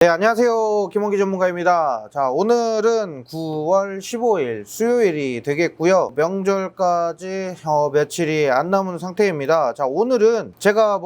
네, 안녕하세요. 김원기 전문가입니다. 자, 오늘은 9월 15일 수요일이 되겠고요. 명절까지 며칠이 안 남은 상태입니다. 자, 오늘은 제가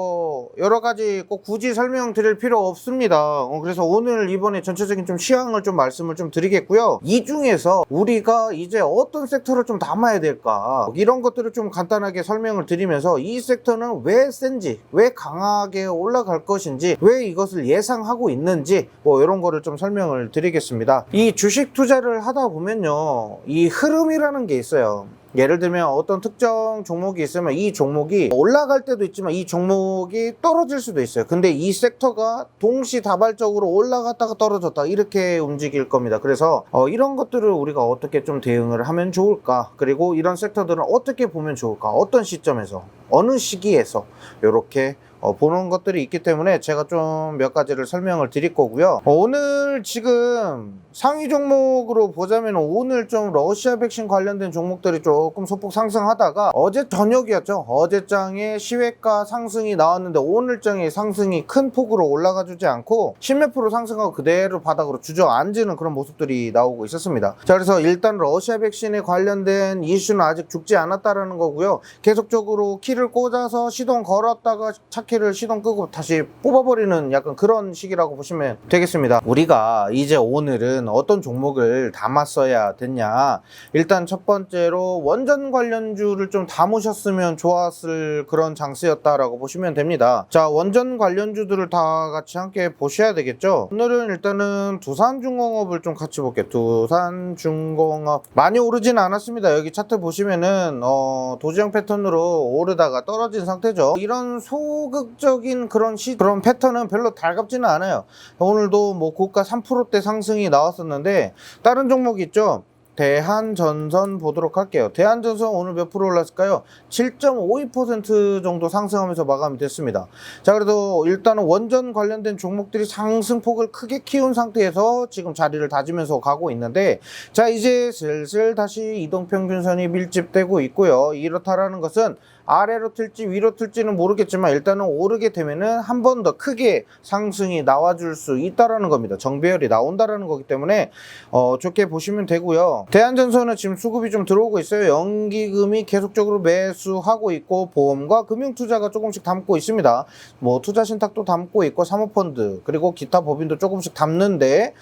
여러 가지 꼭 굳이 설명드릴 필요 없습니다. 그래서 오늘 이번에 전체적인 좀 시황을 좀 말씀을 좀 드리겠고요. 이 중에서 우리가 이제 어떤 섹터를 좀 담아야 될까, 이런 것들을 좀 간단하게 설명을 드리면서 이 섹터는 왜 센지, 왜 강하게 올라갈 것인지, 왜 이것을 예상하고 있는지 이런 거를 좀 설명을 드리겠습니다. 이 주식 투자를 하다 보면요, 이 흐름이라는 게 있어요. 예를 들면 어떤 특정 종목이 있으면 이 종목이 올라갈 때도 있지만 이 종목이 떨어질 수도 있어요. 근데 이 섹터가 동시다발적으로 올라갔다가 떨어졌다, 이렇게 움직일 겁니다. 그래서 이런 것들을 우리가 어떻게 좀 대응을 하면 좋을까, 그리고 이런 섹터들은 어떻게 보면 좋을까, 어떤 시점에서 어느 시기에서 이렇게 보는 것들이 있기 때문에 제가 좀 몇 가지를 설명을 드릴 거고요. 오늘 지금 상위 종목으로 보자면 오늘 좀 러시아 백신 관련된 종목들이 조금 소폭 상승하다가 어제 저녁이었죠. 어제장에 시외가 상승이 나왔는데 오늘장에 상승이 큰 폭으로 올라가 주지 않고 10몇 프로 상승하고 그대로 바닥으로 주저앉는 그런 모습들이 나오고 있었습니다. 자, 그래서 일단 러시아 백신에 관련된 이슈는 아직 죽지 않았다라는 거고요. 계속적으로 키를 꽂아서 시동 걸었다가 차키를 시동 끄고 다시 뽑아버리는 약간 그런 식이라고 보시면 되겠습니다. 우리가 이제 오늘은 어떤 종목을 담았어야 됐냐, 일단 첫 번째로 원전 관련주를 좀 담으셨으면 좋았을 그런 장세였다라고 보시면 됩니다. 자, 원전 관련주들을 다 같이 함께 보셔야 되겠죠. 오늘은 일단은 두산중공업을 좀 같이 볼게요. 두산중공업 많이 오르진 않았습니다. 여기 차트 보시면은 도지형 패턴으로 오르다가 떨어진 상태죠. 이런 소극적인 그런 패턴은 별로 달갑지는 않아요. 오늘도 고가 3%대 상승이 나왔었는데, 다른 종목 있죠. 대한전선 보도록 할게요. 대한전선 오늘 몇 프로 올랐을까요? 7.52% 정도 상승하면서 마감이 됐습니다. 자, 그래도 일단은 원전 관련된 종목들이 상승폭을 크게 키운 상태에서 지금 자리를 다지면서 가고 있는데, 자, 이제 슬슬 다시 이동평균선이 밀집되고 있고요. 이렇다라는 것은 아래로 틀지 위로 틀지는 모르겠지만 일단은 오르게 되면은 한 번 더 크게 상승이 나와줄 수 있다라는 겁니다. 정배열이 나온다라는 거기 때문에 좋게 보시면 되고요. 대한전선은 지금 수급이 좀 들어오고 있어요. 연기금이 계속적으로 매수하고 있고 보험과 금융투자가 조금씩 담고 있습니다. 투자신탁도 담고 있고 사모펀드 그리고 기타 법인도 조금씩 담는데,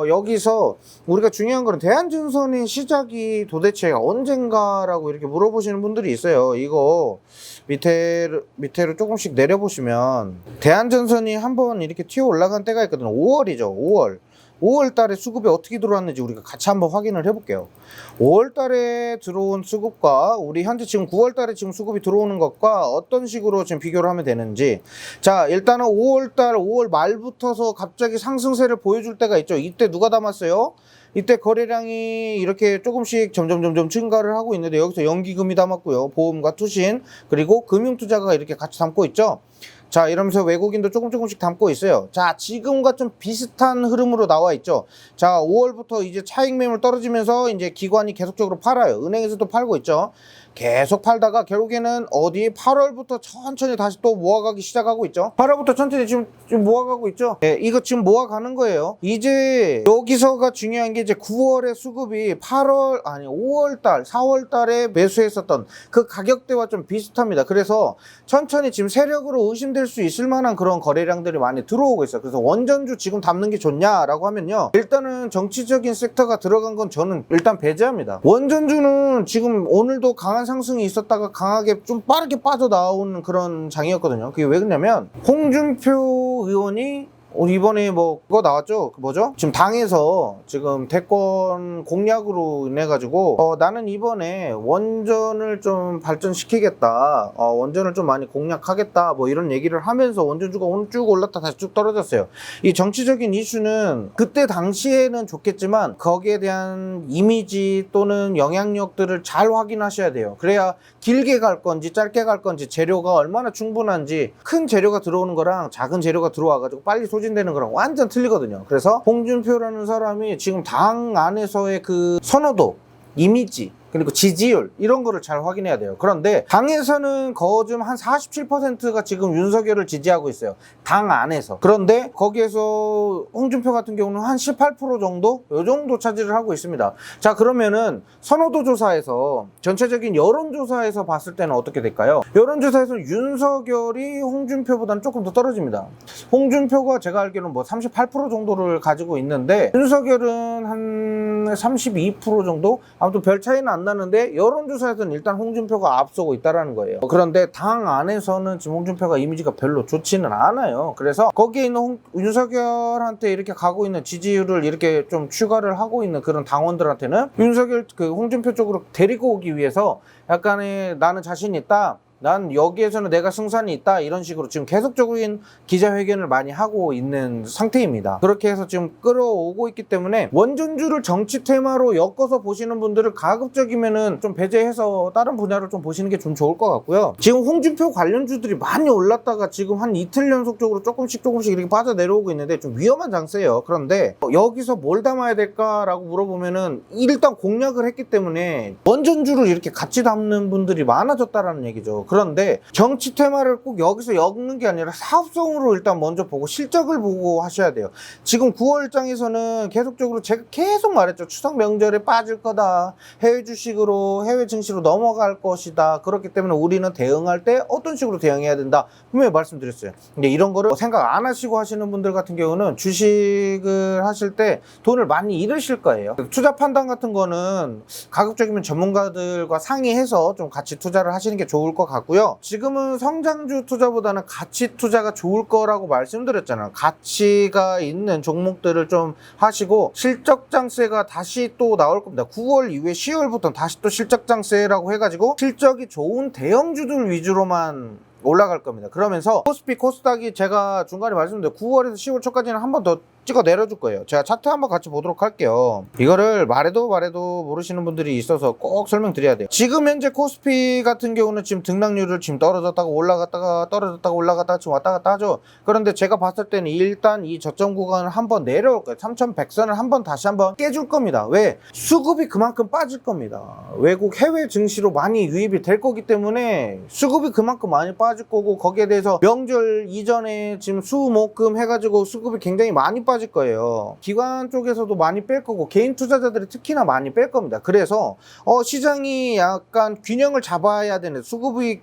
여기서 우리가 중요한 거는 대한전선의 시작이 도대체 언젠가라고 이렇게 물어보시는 분들이 있어요. 이거 밑에로 조금씩 내려보시면 대한전선이 한번 이렇게 튀어 올라간 때가 있거든요. 5월이죠. 5월 달에 수급이 어떻게 들어왔는지 우리가 같이 한번 확인을 해볼게요. 5월 달에 들어온 수급과 우리 현재 지금 9월 달에 지금 수급이 들어오는 것과 어떤 식으로 지금 비교를 하면 되는지. 자, 일단은 5월 말부터서 갑자기 상승세를 보여줄 때가 있죠. 이때 누가 담았어요? 이때 거래량이 이렇게 조금씩 점점 증가를 하고 있는데, 여기서 연기금이 담았고요. 보험과 투신 그리고 금융투자가 이렇게 같이 담고 있죠. 자, 이러면서 외국인도 조금씩 담고 있어요. 자, 지금과 좀 비슷한 흐름으로 나와 있죠. 자, 5월부터 이제 차익 매물 떨어지면서 이제 기관이 계속적으로 팔아요. 은행에서도 팔고 있죠. 계속 팔다가 결국에는 8월부터 천천히 다시 또 모아가기 시작하고 있죠. 8월부터 천천히 지금 모아가고 있죠. 네, 이거 지금 모아가는 거예요. 이제 여기서가 중요한 게, 이제 9월의 수급이 5월달, 4월달에 매수했었던 그 가격대와 좀 비슷합니다. 그래서 천천히 지금 세력으로 의심될 수 있을 만한 그런 거래량들이 많이 들어오고 있어요. 그래서 원전주 지금 담는 게 좋냐라고 하면요, 일단은 정치적인 섹터가 들어간 건 저는 일단 배제합니다. 원전주는 지금 오늘도 강한 상승이 있었다가 강하게 좀 빠르게 빠져나오는 그런 장이었거든요. 그게 왜 그러냐면 홍준표 의원이 이번에 그거 나왔죠? 뭐죠? 지금 당에서 지금 대권 공약으로 인해 가지고 나는 이번에 원전을 좀 발전시키겠다, 원전을 좀 많이 공략하겠다, 이런 얘기를 하면서 원전주가 오늘 쭉 올랐다 다시 쭉 떨어졌어요. 이 정치적인 이슈는 그때 당시에는 좋겠지만 거기에 대한 이미지 또는 영향력들을 잘 확인하셔야 돼요. 그래야 길게 갈 건지 짧게 갈 건지, 재료가 얼마나 충분한지, 큰 재료가 들어오는 거랑 작은 재료가 들어와 가지고 빨리 소진되는 거랑 완전 틀리거든요. 그래서 홍준표라는 사람이 지금 당 안에서의 그 선호도, 이미지, 그리고 지지율 이런 거를 잘 확인해야 돼요. 그런데 당에서는 거좀 한 47%가 지금 윤석열을 지지하고 있어요. 당 안에서. 그런데 거기에서 홍준표 같은 경우는 한 18% 정도? 요 정도 차지를 하고 있습니다. 자, 그러면은 선호도 조사에서 전체적인 여론조사에서 봤을 때는 어떻게 될까요? 여론조사에서는 윤석열이 홍준표보다는 조금 더 떨어집니다. 홍준표가 제가 알기로는 뭐 38% 정도를 가지고 있는데 윤석열은 한 32% 정도? 아무튼 별 차이는 안 나는데 여론조사에서는 일단 홍준표가 앞서고 있다는 거예요. 그런데 당 안에서는 지금 홍준표가 이미지가 별로 좋지는 않아요. 그래서 거기에 있는 윤석열한테 이렇게 가고 있는 지지율을 이렇게 좀 추가를 하고 있는 그런 당원들한테는 윤석열 홍준표 쪽으로 데리고 오기 위해서 약간의 나는 자신 있다, 난 여기에서는 내가 승산이 있다, 이런 식으로 지금 계속적인 기자회견을 많이 하고 있는 상태입니다. 그렇게 해서 지금 끌어오고 있기 때문에 원전주를 정치 테마로 엮어서 보시는 분들은 가급적이면은 좀 배제해서 다른 분야를 좀 보시는 게 좀 좋을 것 같고요. 지금 홍준표 관련주들이 많이 올랐다가 지금 한 이틀 연속적으로 조금씩 이렇게 빠져내려오고 있는데 좀 위험한 장세예요. 그런데 여기서 뭘 담아야 될까라고 물어보면은 일단 공략을 했기 때문에 원전주를 이렇게 같이 담는 분들이 많아졌다라는 얘기죠. 그런데 정치 테마를 꼭 여기서 엮는 게 아니라 사업성으로 일단 먼저 보고 실적을 보고 하셔야 돼요. 지금 9월장에서는 계속적으로 제가 계속 말했죠. 추석 명절에 빠질 거다, 해외 주식으로, 해외 증시로 넘어갈 것이다. 그렇기 때문에 우리는 대응할 때 어떤 식으로 대응해야 된다, 분명히 말씀드렸어요. 근데 이런 거를 생각 안 하시고 하시는 분들 같은 경우는 주식을 하실 때 돈을 많이 잃으실 거예요. 투자 판단 같은 거는 가급적이면 전문가들과 상의해서 좀 같이 투자를 하시는 게 좋을 것 같고요. 지금은 성장주 투자보다는 가치 투자가 좋을 거라고 말씀드렸잖아요. 가치가 있는 종목들을 좀 하시고, 실적 장세가 다시 또 나올 겁니다. 9월 이후에 10월부터 다시 또 실적 장세라고 해가지고 실적이 좋은 대형주들 위주로만 올라갈 겁니다. 그러면서 코스피, 코스닥이 제가 중간에 말씀드렸는데 9월에서 10월 초까지는 한 번 더 찍어 내려줄 거예요. 제가 차트 한번 같이 보도록 할게요. 이거를 말해도 모르시는 분들이 있어서 꼭 설명드려야 돼요. 지금 현재 코스피 같은 경우는 지금 등락률을 지금 떨어졌다가 올라갔다가 떨어졌다가 올라갔다가 지금 왔다 갔다 하죠. 그런데 제가 봤을 때는 일단 이 저점 구간을 한번 내려올 거예요. 3100선을 한번 다시 한번 깨줄 겁니다. 왜? 수급이 그만큼 빠질 겁니다. 외국 해외 증시로 많이 유입이 될 거기 때문에 수급이 그만큼 많이 빠질 거고, 거기에 대해서 명절 이전에 지금 수목금 해가지고 수급이 굉장히 많이 빠질 거예요. 기관 쪽에서도 많이 뺄 거고 개인 투자자들이 특히나 많이 뺄 겁니다. 그래서 시장이 약간 균형을 잡아야 되는데 수급이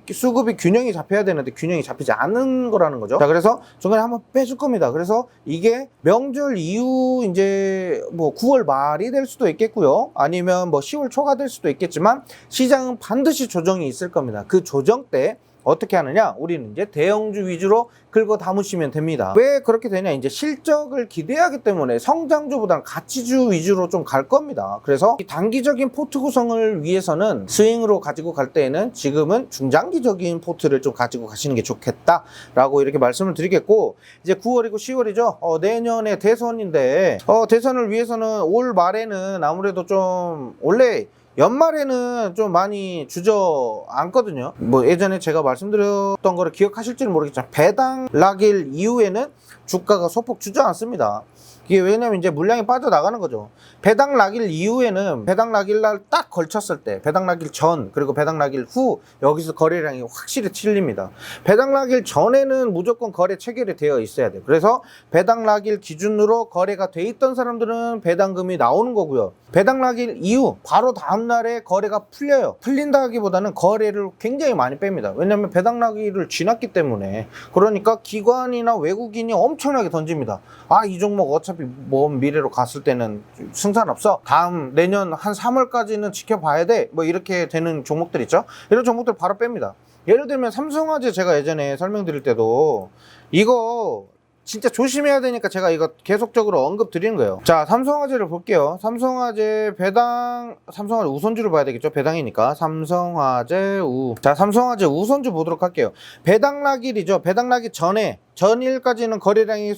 균형이 잡혀야 되는데 균형이 잡히지 않은 거라는 거죠. 자, 그래서 중간에 한번 빼줄 겁니다. 그래서 이게 명절 이후 이제 뭐 9월 말이 될 수도 있겠고요. 아니면 뭐 10월 초가 될 수도 있겠지만 시장은 반드시 조정이 있을 겁니다. 그 조정 때 어떻게 하느냐? 우리는 이제 대형주 위주로 긁어 담으시면 됩니다. 왜 그렇게 되냐? 이제 실적을 기대하기 때문에 성장주보다는 가치주 위주로 좀 갈 겁니다. 그래서 이 단기적인 포트 구성을 위해서는 스윙으로 가지고 갈 때에는 지금은 중장기적인 포트를 좀 가지고 가시는 게 좋겠다라고 이렇게 말씀을 드리겠고, 이제 9월이고 10월이죠. 내년에 대선인데 대선을 위해서는 올 말에는 아무래도 좀 원래 연말에는 좀 많이 주저앉거든요. 뭐 예전에 제가 말씀드렸던 거를 기억하실지는 모르겠지만 배당 락일 이후에는 주가가 소폭 주저앉습니다. 이게 왜냐면 이제 물량이 빠져나가는 거죠. 배당 락일 이후에는 배당 락일 날 딱 걸쳤을 때, 배당 락일 전 그리고 배당 락일 후 여기서 거래량이 확실히 틀립니다. 배당 락일 전에는 무조건 거래 체결이 되어 있어야 돼요. 그래서 배당 락일 기준으로 거래가 돼 있던 사람들은 배당금이 나오는 거고요. 배당 락일 이후 바로 다음 날에 거래가 풀려요. 풀린다기보다는 거래를 굉장히 많이 뺍니다. 왜냐면 배당 락일을 지났기 때문에. 그러니까 기관이나 외국인이 엄청나게 던집니다. 이 종목 어차피 먼 미래로 갔을 때는 승산 없어, 다음 내년 한 3월까지는 지켜봐야 돼, 뭐 이렇게 되는 종목들 있죠. 이런 종목들 바로 뺍니다. 예를 들면 삼성화재, 제가 예전에 설명드릴 때도 이거 진짜 조심해야 되니까 제가 이거 계속적으로 언급 드리는 거예요. 자, 삼성화재를 볼게요. 삼성화재 삼성화재 우선주를 봐야 되겠죠. 배당이니까. 삼성화재 삼성화재 우선주 보도록 할게요. 배당 락일이죠. 배당 락일 전에 전일까지는 거래량이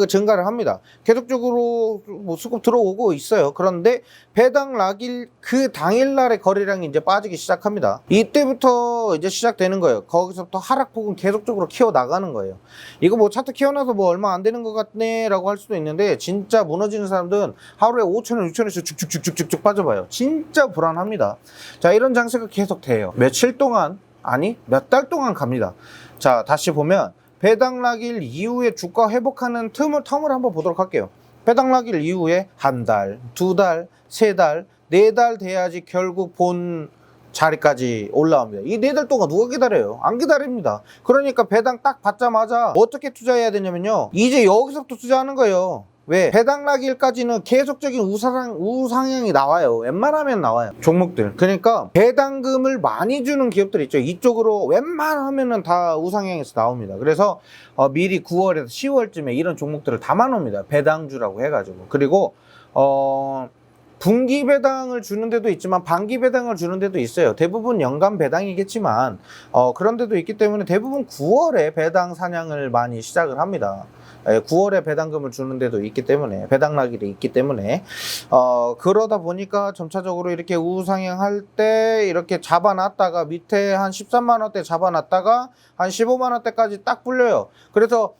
증가를 합니다. 계속적으로 뭐 수급 들어오고 있어요. 그런데 배당 낙일 그 당일날의 거래량이 이제 빠지기 시작합니다. 이때부터 이제 시작되는 거예요. 거기서부터 하락폭은 계속적으로 키워 나가는 거예요. 이거 뭐 차트 키워놔서 뭐 얼마 안 되는 것 같네 라고 할 수도 있는데, 진짜 무너지는 사람들은 하루에 5,000원 6,000원씩 쭉쭉쭉쭉쭉 빠져봐요. 진짜 불안합니다. 자, 이런 장세가 계속 돼요. 며칠 동안, 아니 몇 달 동안 갑니다. 자, 다시 보면 배당 낙일 이후에 주가 회복하는 텀을 한번 보도록 할게요. 배당 낙일 이후에 한 달, 두 달, 세 달, 네 달 돼야지 결국 본 자리까지 올라옵니다. 이 네 달 동안 누가 기다려요? 안 기다립니다. 그러니까 배당 딱 받자마자 어떻게 투자해야 되냐면요, 이제 여기서부터 투자하는 거예요. 왜? 배당 낙일까지는 계속적인 우상향이 나와요. 웬만하면 나와요, 종목들. 그러니까 배당금을 많이 주는 기업들 있죠. 이쪽으로 웬만하면은 다 우상향에서 나옵니다. 그래서 미리 9월에서 10월쯤에 이런 종목들을 담아놓습니다. 배당주라고 해가지고. 그리고 분기 배당을 주는 데도 있지만 반기 배당을 주는 데도 있어요. 대부분 연간 배당이겠지만 그런 데도 있기 때문에 대부분 9월에 배당 사냥을 많이 시작을 합니다. 9월에 배당금을 주는 데도 있기 때문에, 배당 낙일이 있기 때문에 그러다 보니까 점차적으로 이렇게 우상향할 때 이렇게 잡아놨다가 밑에 한 13만 원대 잡아놨다가 한 15만 원대까지 딱 불려요. 그래서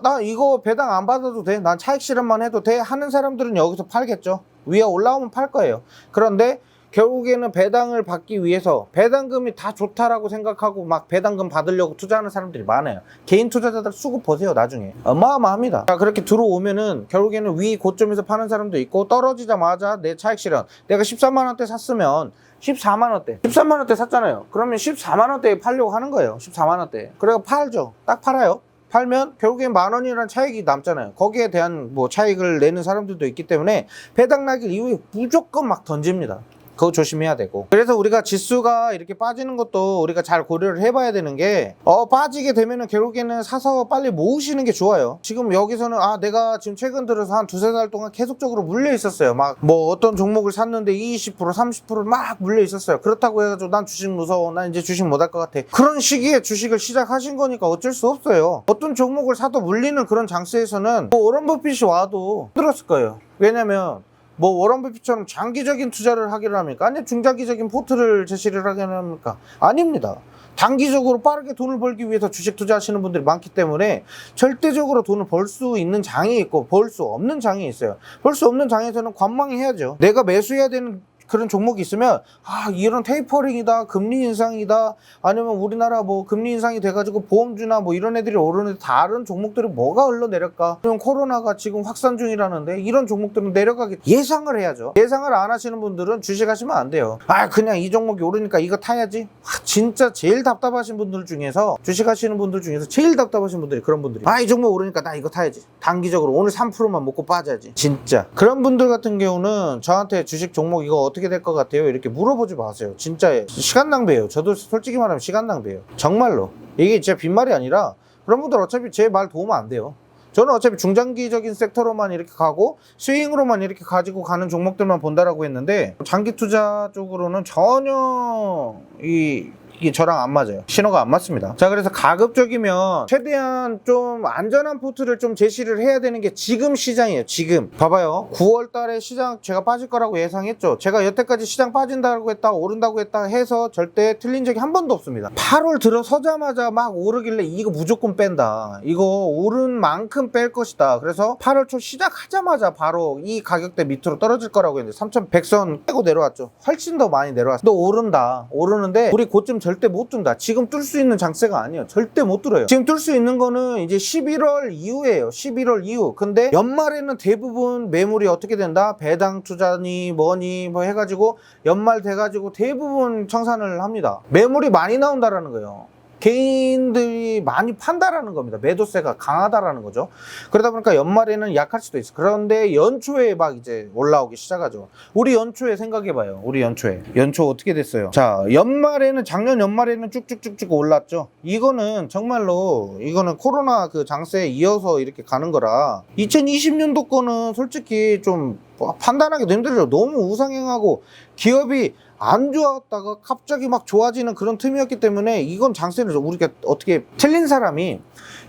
나 이거 배당 안 받아도 돼, 난 차익 실현만 해도 돼 하는 사람들은 여기서 팔겠죠. 위에 올라오면 팔 거예요. 그런데 결국에는 배당을 받기 위해서 배당금이 다 좋다라고 생각하고 막 배당금 받으려고 투자하는 사람들이 많아요. 개인 투자자들 수급 보세요. 나중에 어마어마합니다. 자, 그렇게 들어오면은 결국에는 위 고점에서 파는 사람도 있고, 떨어지자마자 내 차익 실현, 내가 13만 원대 샀으면 14만 원대 13만 원대 샀잖아요. 그러면 14만 원대에 팔려고 하는 거예요. 14만 원대. 그래서 팔죠. 딱 팔아요. 팔면 결국엔 만 원이라는 차익이 남잖아요. 거기에 대한 뭐 차익을 내는 사람들도 있기 때문에 배당 낙일 이후에 무조건 막 던집니다. 그거 조심해야 되고. 그래서 우리가 지수가 이렇게 빠지는 것도 우리가 잘 고려를 해봐야 되는 게, 빠지게 되면은 결국에는 사서 빨리 모으시는 게 좋아요. 지금 여기서는 내가 지금 최근 들어서 한 두세 달 동안 계속적으로 물려 있었어요. 막 뭐 어떤 종목을 샀는데 20% 30% 막 물려 있었어요. 그렇다고 해가지고 난 주식 무서워, 난 이제 주식 못 할 것 같아, 그런 시기에 주식을 시작하신 거니까 어쩔 수 없어요. 어떤 종목을 사도 물리는 그런 장세에서는 뭐 워런 버핏이 와도 힘들었을 거예요. 왜냐면 뭐 워런 버핏처럼 장기적인 투자를 하기를 합니까? 아니, 중장기적인 포트를 제시를 하기를 합니까? 아닙니다. 단기적으로 빠르게 돈을 벌기 위해서 주식 투자하시는 분들이 많기 때문에 절대적으로 돈을 벌 수 있는 장이 있고 벌 수 없는 장이 있어요. 벌 수 없는 장에서는 관망해야죠. 내가 매수해야 되는 그런 종목이 있으면 이런 테이퍼링이다, 금리 인상이다, 아니면 우리나라 뭐 금리 인상이 돼가지고 보험주나 뭐 이런 애들이 오르는데 다른 종목들이 뭐가 흘러내릴까, 그럼 코로나가 지금 확산 중이라는데 이런 종목들은 내려가기 예상을 해야죠. 예상을 안 하시는 분들은 주식하시면 안 돼요. 그냥 이 종목이 오르니까 이거 타야지. 진짜 제일 답답하신 분들 중에서, 주식하시는 분들 중에서 제일 답답하신 분들이 그런 분들이, 이 종목 오르니까 나 이거 타야지, 단기적으로 오늘 3%만 먹고 빠져야지. 진짜 그런 분들 같은 경우는 저한테 주식 종목 이거 어떻게 될 것 같아요? 이렇게 물어보지 마세요. 진짜 시간 낭비예요. 저도 솔직히 말하면 시간 낭비예요. 정말로. 이게 진짜 빈말이 아니라, 그런 분들 어차피 제 말 도움 안 돼요. 저는 어차피 중장기적인 섹터로만 이렇게 가고 스윙으로만 이렇게 가지고 가는 종목들만 본다라고 했는데, 장기 투자 쪽으로는 전혀 이게 저랑 안 맞아요. 신호가 안 맞습니다. 자, 그래서 가급적이면 최대한 좀 안전한 포트를 좀 제시를 해야 되는 게 지금 시장이에요. 지금 봐봐요. 9월 달에 시장 제가 빠질 거라고 예상했죠. 제가 여태까지 시장 빠진다고 했다, 오른다고 했다 해서 절대 틀린 적이 한 번도 없습니다. 8월 들어서자마자 막 오르길래 이거 무조건 뺀다, 이거 오른 만큼 뺄 것이다, 그래서 8월 초 시작하자마자 바로 이 가격대 밑으로 떨어질 거라고 했는데 3,100선 빼고 내려왔죠. 훨씬 더 많이 내려왔어. 또 오른다, 오르는데 우리 고점 절대 못 둔다. 지금 뚫을 수 있는 장세가 아니에요. 절대 못 뚫어요. 지금 뚫을 수 있는 거는 이제 11월 이후예요. 11월 이후. 근데 연말에는 대부분 매물이 어떻게 된다? 배당 투자니 뭐니 뭐 해가지고 연말 돼가지고 대부분 청산을 합니다. 매물이 많이 나온다라는 거예요. 개인들이 많이 판다라는 겁니다. 매도세가 강하다라는 거죠. 그러다 보니까 연말에는 약할 수도 있어. 그런데 연초에 막 이제 올라오기 시작하죠. 우리 연초에 생각해봐요. 우리 연초 어떻게 됐어요? 자, 작년 연말에는 쭉쭉쭉쭉 올랐죠. 이거는 정말로 이거는 코로나 그 장세에 이어서 이렇게 가는 거라, 2020년도 거는 솔직히 좀 판단하기도 힘들죠. 너무 우상향하고 기업이 안 좋았다가 갑자기 막 좋아지는 그런 틈이었기 때문에 이건 장세를 우리가 어떻게 틀린 사람이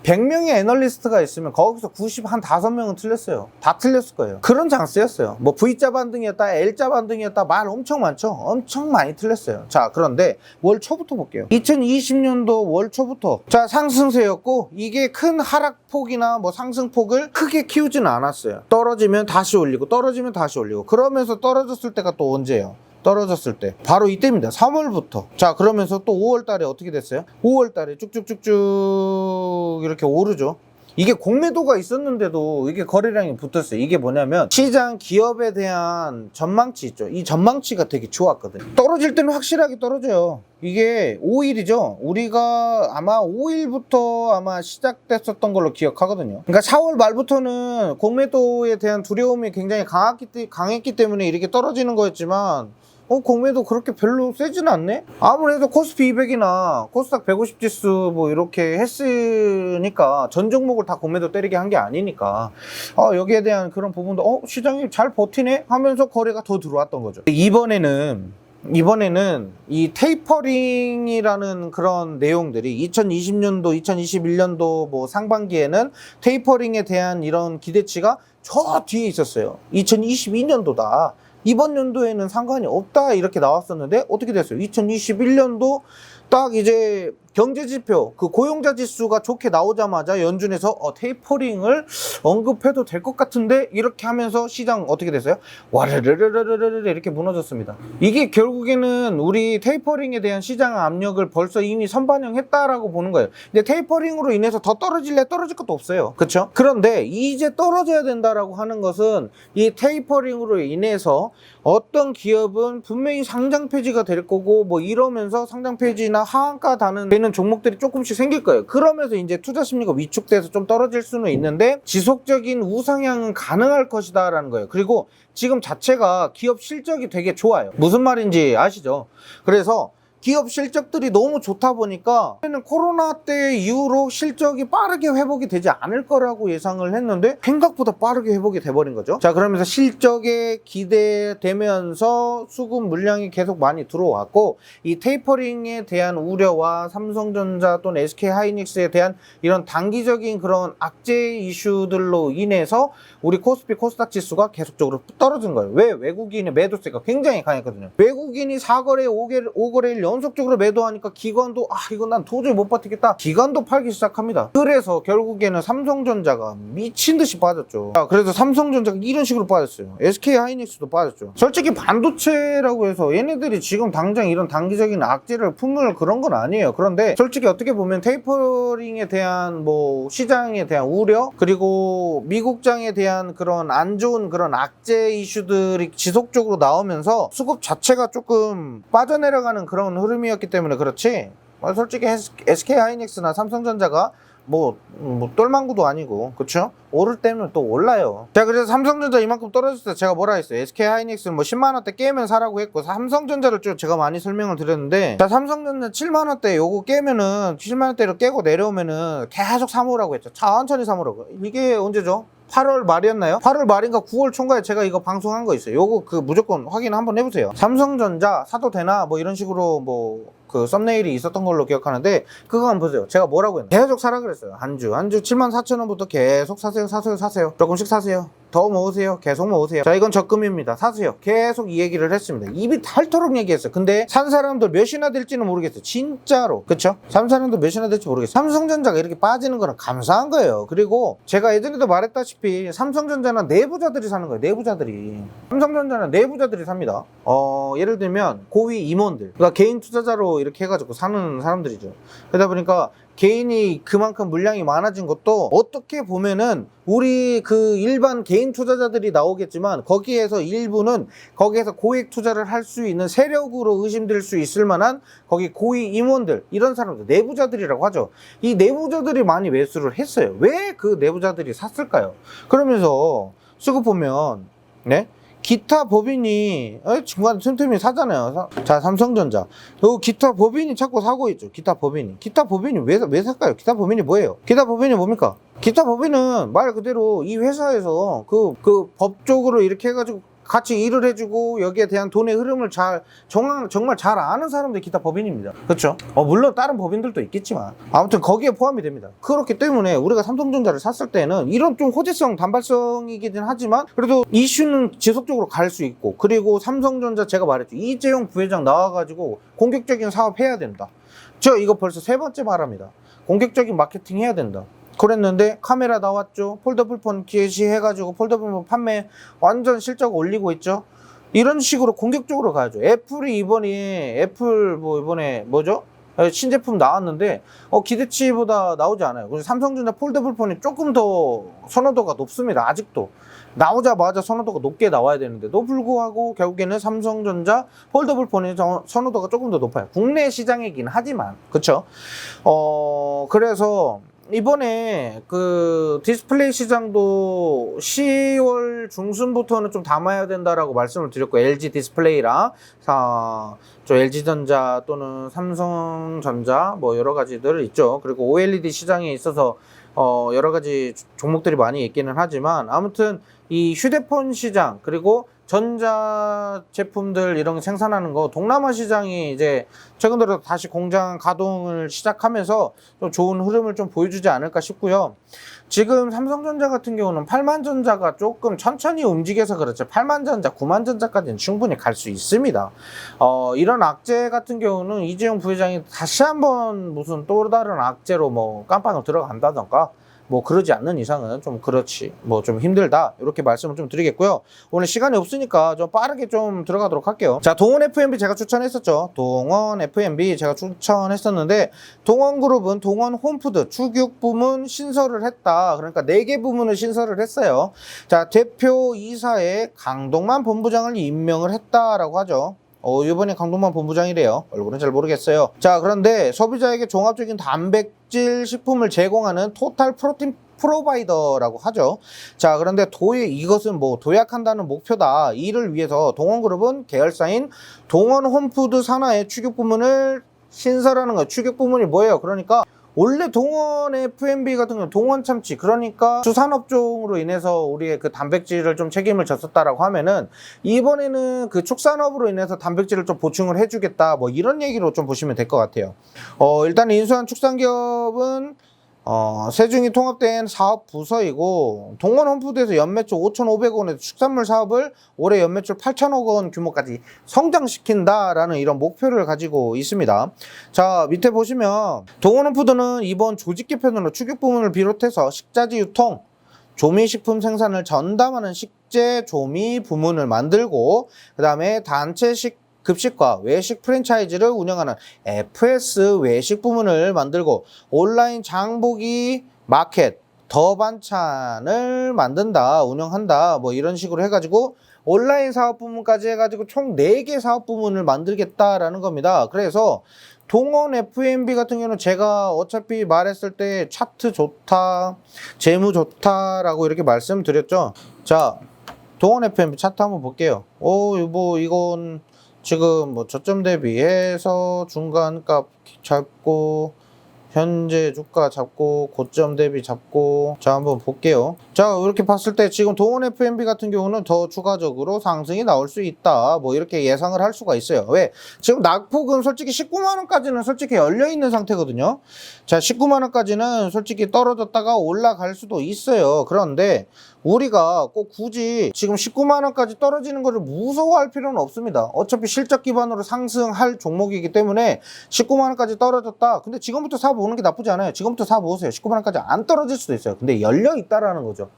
100명의 애널리스트가 있으면 거기서 95명은 틀렸어요. 다 틀렸을 거예요. 그런 장세였어요. 뭐 V자 반등이었다, L자 반등이었다 말 엄청 많죠. 엄청 많이 틀렸어요. 자, 그런데 월 초부터 볼게요. 2020년도 월 초부터 자, 상승세였고 이게 큰 하락폭이나 뭐 상승폭을 크게 키우지는 않았어요. 떨어지면 다시 올리고 떨어지면 다시 올리고 그러면서 떨어졌을 때가 또 언제예요? 떨어졌을 때 바로 이때입니다. 3월부터. 자, 그러면서 또 5월 달에 어떻게 됐어요? 5월 달에 쭉쭉쭉쭉 이렇게 오르죠. 이게 공매도가 있었는데도 이게 거래량이 붙었어요. 이게 뭐냐면 시장 기업에 대한 전망치 있죠. 이 전망치가 되게 좋았거든요. 떨어질 때는 확실하게 떨어져요. 이게 5일이죠. 우리가 아마 5일부터 아마 시작됐었던 걸로 기억하거든요. 그러니까 4월 말부터는 공매도에 대한 두려움이 굉장히 강했기 때문에 이렇게 떨어지는 거였지만 공매도 그렇게 별로 세지는 않네? 아무래도 코스피 200이나 코스닥 150 지수 뭐 이렇게 했으니까 전 종목을 다 공매도 때리게 한 게 아니니까 여기에 대한 그런 부분도 시장이 잘 버티네? 하면서 거래가 더 들어왔던 거죠. 이번에는 이 테이퍼링이라는 그런 내용들이 2020년도, 2021년도 뭐 상반기에는 테이퍼링에 대한 이런 기대치가 저 뒤에 있었어요. 2022년도다. 이번 연도에는 상관이 없다 이렇게 나왔었는데 어떻게 됐어요? 2021년도 딱 이제 경제지표 그 고용자 지수가 좋게 나오자마자 연준에서 테이퍼링을 언급해도 될 것 같은데 이렇게 하면서 시장 어떻게 됐어요? 와르르르르르르 이렇게 무너졌습니다. 이게 결국에는 우리 테이퍼링에 대한 시장 압력을 벌써 이미 선반영했다라고 보는 거예요. 근데 테이퍼링으로 인해서 더 떨어질 것도 없어요. 그렇죠? 그런데 이제 떨어져야 된다라고 하는 것은 이 테이퍼링으로 인해서 어떤 기업은 분명히 상장 폐지가 될 거고 뭐 이러면서 상장 폐지나 하한가 되는 종목들이 조금씩 생길 거예요. 그러면서 이제 투자 심리가 위축돼서 좀 떨어질 수는 있는데 지속적인 우상향은 가능할 것이다 라는 거예요. 그리고 지금 자체가 기업 실적이 되게 좋아요. 무슨 말인지 아시죠? 그래서 기업 실적들이 너무 좋다 보니까 코로나 때 이후로 실적이 빠르게 회복이 되지 않을 거라고 예상을 했는데 생각보다 빠르게 회복이 돼버린 거죠. 자, 그러면서 실적에 기대되면서 수급 물량이 계속 많이 들어왔고 이 테이퍼링에 대한 우려와 삼성전자 또는 SK하이닉스에 대한 이런 단기적인 그런 악재 이슈들로 인해서 우리 코스피 코스닥 지수가 계속적으로 떨어진 거예요. 왜? 외국인의 매도세가 굉장히 강했거든요. 외국인이 4거래 5거래일 연속적으로 매도하니까 기관도 이건 난 도저히 못 버티겠다. 기관도 팔기 시작합니다. 그래서 결국에는 삼성전자가 미친 듯이 빠졌죠. 그래서 삼성전자가 이런 식으로 빠졌어요. SK하이닉스도 빠졌죠. 솔직히 반도체라고 해서 얘네들이 지금 당장 이런 단기적인 악재를 품을 그런 건 아니에요. 그런데 솔직히 어떻게 보면 테이퍼링에 대한 뭐 시장에 대한 우려 그리고 미국장에 대한 그런 안 좋은 그런 악재 이슈들이 지속적으로 나오면서 수급 자체가 조금 빠져내려가는 그런 흐름이었기 때문에 그렇지 솔직히 SK하이닉스나 삼성전자가 뭐 똘망구도 아니고 그쵸? 오를 때는 또 올라요. 자, 그래서 삼성전자 이만큼 떨어졌을 때 제가 뭐라 했어요? SK하이닉스는 뭐 10만원대 깨면 사라고 했고 삼성전자를 쭉 제가 많이 설명을 드렸는데 자, 삼성전자 7만원대 요거 깨면은 7만원대로 깨고 내려오면은 계속 사모으라고 했죠. 천천히 사모으라고. 이게 언제죠? 8월 말이었나요? 8월 말인가 9월 초인가에 제가 이거 방송한 거 있어요. 요거 무조건 확인 한번 해보세요. 삼성전자 사도 되나? 뭐 이런 식으로 그 썸네일이 있었던 걸로 기억하는데 그거 한번 보세요. 제가 뭐라고 했나요? 계속 사라 그랬어요. 한 주 74,000원부터 계속 사세요. 조금씩 사세요. 더 모으세요. 계속 모으세요. 자, 이건 적금입니다. 사세요. 계속 이 얘기를 했습니다. 입이 닳도록 얘기했어요. 근데 산 사람들 몇이나 될지는 모르겠어요. 진짜로. 그쵸? 산 사람들 몇이나 될지 모르겠어요. 삼성전자가 이렇게 빠지는 거는 감사한 거예요. 그리고 제가 예전에도 말했다시피 삼성전자는 내부자들이 사는 거예요. 내부자들이. 삼성전자는 내부자들이 삽니다. 예를 들면 고위 임원들. 그러니까 개인 투자자로 이렇게 해가지고 사는 사람들이죠. 그러다 보니까 개인이 그만큼 물량이 많아진 것도 어떻게 보면은 우리 그 일반 개인 투자자들이 나오겠지만 거기에서 일부는 거기에서 고액 투자를 할 수 있는 세력으로 의심될 수 있을 만한 거기 고위 임원들 이런 사람들 내부자들이라고 하죠. 이 내부자들이 많이 매수를 했어요. 왜 그 내부자들이 샀을까요? 그러면서 쓰고 보면 기타 법인이 중간에 틈틈이 사잖아요. 자, 삼성전자 기타 법인이 자꾸 사고 있죠. 기타 법인이 왜 살까요? 기타 법인이 뭐예요? 기타 법인이 뭡니까? 기타 법인은 말 그대로 이 회사에서 그 법적으로 이렇게 해가지고 같이 일을 해주고 여기에 대한 돈의 흐름을 정말 잘 아는 사람들이 기타 법인입니다. 그렇죠? 물론 다른 법인들도 있겠지만 아무튼 거기에 포함이 됩니다. 그렇기 때문에 우리가 삼성전자를 샀을 때는 이런 좀 호재성, 단발성이긴 하지만 그래도 이슈는 지속적으로 갈 수 있고, 그리고 삼성전자 제가 말했죠. 이재용 부회장 나와가지고 공격적인 사업 해야 된다. 저 이거 벌써 3번째 말합니다. 공격적인 마케팅 해야 된다. 그랬는데 카메라 나왔죠. 폴더블폰 게시해가지고 폴더블폰 판매 완전 실적 올리고 있죠. 이런 식으로 공격적으로 가야죠. 애플이 이번에 뭐죠? 신제품 나왔는데 기대치보다 나오지 않아요. 그래서 삼성전자 폴더블폰이 조금 더 선호도가 높습니다. 아직도 나오자마자 선호도가 높게 나와야 되는데도 불구하고 결국에는 삼성전자 폴더블폰의 선호도가 조금 더 높아요. 국내 시장이긴 하지만 그쵸? 그래서 이번에 그 디스플레이 시장도 10월 중순부터는 좀 담아야 된다라고 말씀을 드렸고, LG 디스플레이랑 저 LG전자 또는 삼성전자 뭐 여러 가지들 있죠. 그리고 OLED 시장에 있어서 여러 가지 종목들이 많이 있기는 하지만 아무튼 이 휴대폰 시장 그리고 전자 제품들 이런 거 생산하는 거 동남아 시장이 이제 최근 들어 다시 공장 가동을 시작하면서 또 좋은 흐름을 좀 보여주지 않을까 싶고요. 지금 삼성전자 같은 경우는 8만전자가 조금 천천히 움직여서 그렇죠. 8만전자, 9만전자까지는 충분히 갈 수 있습니다. 이런 악재 같은 경우는 이재용 부회장이 다시 한번 무슨 또 다른 악재로 뭐 깜빵을 들어간다던가 뭐 그러지 않는 이상은 좀 그렇지 뭐 좀 힘들다 이렇게 말씀을 좀 드리겠고요. 오늘 시간이 없으니까 좀 빠르게 좀 들어가도록 할게요. 자, 동원 F&B 제가 추천했었죠. 동원 F&B 제가 추천했었는데 동원그룹은 동원 홈푸드 축육 부문 신설을 했다. 그러니까 4개 부문을 신설을 했어요. 자, 대표 이사에 강동만 본부장을 임명을 했다라고 하죠. 이번에 강동만 본부장이래요. 얼굴은 잘 모르겠어요. 자, 그런데 소비자에게 종합적인 단백질 식품을 제공하는 토탈 프로틴 프로바이더라고 하죠. 자, 그런데 이것은 뭐 도약한다는 목표다. 이를 위해서 동원그룹은 계열사인 동원홈푸드 산하의 축육 부문을 신설하는 거예요. 축육 부문이 뭐예요? 그러니까 원래 동원 F&B 같은 경우는 동원 참치, 그러니까 수산업종으로 인해서 우리의 그 단백질을 좀 책임을 졌었다라고 하면은 이번에는 그 축산업으로 인해서 단백질을 좀 보충을 해주겠다, 뭐 이런 얘기로 좀 보시면 될 것 같아요. 일단 인수한 축산기업은 세중이 통합된 사업 부서이고 동원 홈푸드에서 연매출 5,500원의 축산물 사업을 올해 연매출 8,000억 원 규모까지 성장시킨다라는 이런 목표를 가지고 있습니다. 자, 밑에 보시면 동원 홈푸드는 이번 조직 개편으로 축육 부문을 비롯해서 식자재 유통, 조미식품 생산을 전담하는 식재 조미 부문을 만들고, 그 다음에 단체식 급식과 외식 프랜차이즈를 운영하는 FS 외식 부문을 만들고, 온라인 장보기 마켓 더 반찬을 만든다, 운영한다, 뭐 이런 식으로 해가지고 온라인 사업 부문까지 해가지고 총 4개 사업 부문을 만들겠다라는 겁니다. 그래서 동원 F&B 같은 경우는 제가 어차피 말했을 때 차트 좋다, 재무 좋다라고 이렇게 말씀드렸죠. 자, 동원 F&B 차트 한번 볼게요. 이건 지금 뭐 저점 대비해서 중간값 잡고 현재 주가 잡고 고점 대비 잡고, 자 한번 볼게요. 자, 이렇게 봤을 때 지금 동원 F&B 같은 경우는 더 추가적으로 상승이 나올 수 있다, 뭐 이렇게 예상을 할 수가 있어요. 왜? 지금 낙폭은 솔직히 19만원까지는 솔직히 열려있는 상태거든요. 자, 19만원까지는 솔직히 떨어졌다가 올라갈 수도 있어요. 그런데 우리가 꼭 굳이 지금 19만원까지 떨어지는 것을 무서워할 필요는 없습니다. 어차피 실적 기반으로 상승할 종목이기 때문에 19만원까지 떨어졌다, 근데 지금부터 사보는 게 나쁘지 않아요. 지금부터 사보세요. 19만원까지 안 떨어질 수도 있어요. 근데 열려있다라는 거죠.